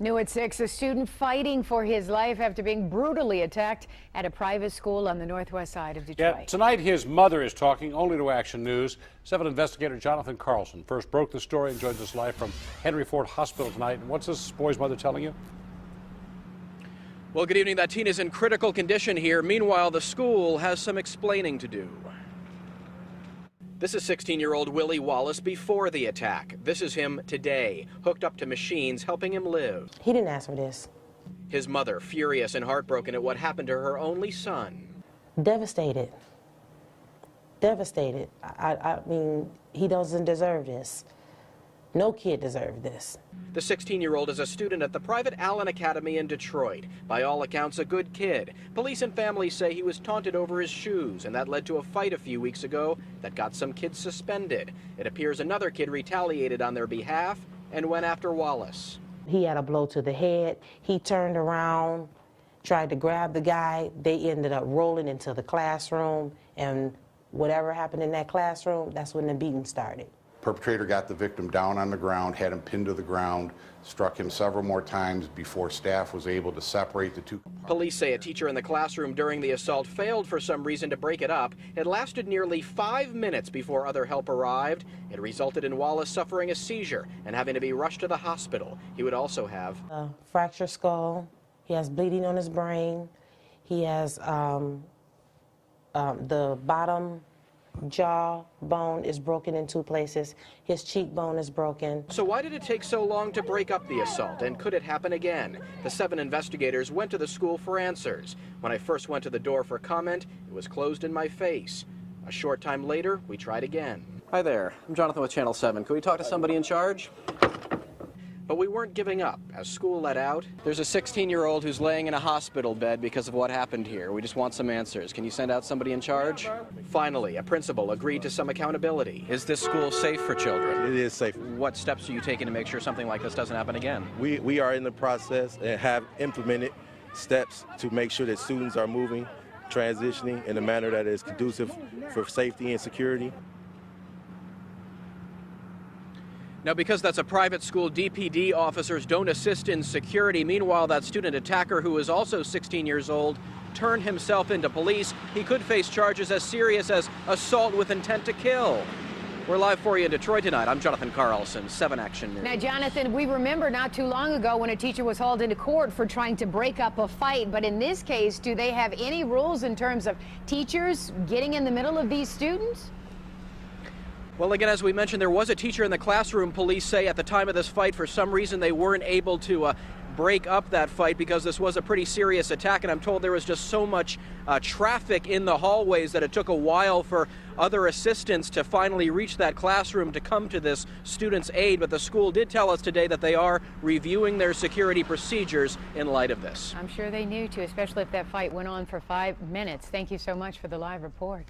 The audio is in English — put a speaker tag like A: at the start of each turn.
A: New at 6, a student fighting for his life after being brutally attacked at a private school on the northwest side of Detroit.
B: Yeah, tonight his mother is talking only to Action News. 7 investigator Jonathan Carlson first broke the story and joins us live from Henry Ford Hospital tonight. What's this boy's mother telling you?
C: Well, good evening. That teen is in critical condition here. Meanwhile, the school has some explaining to do. This is 16-year-old Willie Wallace before the attack. This is him today, hooked up to machines, helping him live.
D: He didn't ask for this.
C: His mother, furious and heartbroken at what happened to her only son.
D: Devastated. Devastated. I mean, he doesn't deserve this. No kid deserved this.
C: The 16-year-old is a student at the private Allen Academy in Detroit. By all accounts, a good kid. Police and family say he was taunted over his shoes, and that led to a fight a few weeks ago that got some kids suspended. It appears another kid retaliated on their behalf and went after Wallace.
D: He had a blow to the head. He turned around, tried to grab the guy. They ended up rolling into the classroom, and whatever happened in that classroom, that's when the beating started.
E: Perpetrator got the victim down on the ground, had him pinned to the ground, struck him several more times before staff was able to separate the two.
C: Police say a teacher in the classroom during the assault failed for some reason to break it up. It lasted nearly 5 minutes before other help arrived. It resulted in Wallace suffering a seizure and having to be rushed to the hospital. He would also have
D: a fractured skull. He has bleeding on his brain. He has the bottom jaw bone is broken in 2 places. His cheekbone is broken.
C: So why did it take so long to break up the assault, and could it happen again? The 7 investigators went to the school for answers. When I first went to the door for comment, it was closed in my face. A short time later, we tried again. Hi there, I'm Jonathan with Channel 7. Could we talk to somebody in charge? But we weren't giving up. As school let out, there's a 16-year-old who's laying in a hospital bed because of what happened here. We just want some answers. Can you send out somebody in charge? Finally, a principal agreed to some accountability. Is this school safe for children?
F: It is safe.
C: What steps are you taking to make sure something like this doesn't happen again?
F: We are in the process and have implemented steps to make sure that students are moving, transitioning in a manner that is conducive for safety and security.
C: Now, because that's a private school, DPD officers don't assist in security. Meanwhile, that student attacker, who is also 16 years old, turned himself into police. He could face charges as serious as assault with intent to kill. We're live for you in Detroit tonight. I'm Jonathan Carlson, 7 Action News.
A: Now, Jonathan, we remember not too long ago when a teacher was hauled into court for trying to break up a fight. But in this case, do they have any rules in terms of teachers getting in the middle of these students?
C: Well, again, as we mentioned, there was a teacher in the classroom. Police say at the time of this fight, for some reason, they weren't able to break up that fight because this was a pretty serious attack. And I'm told there was just so much traffic in the hallways that it took a while for other assistants to finally reach that classroom to come to this student's aid. But the school did tell us today that they are reviewing their security procedures in light of this.
A: I'm sure they knew to, especially if that fight went on for 5 minutes. Thank you so much for the live report.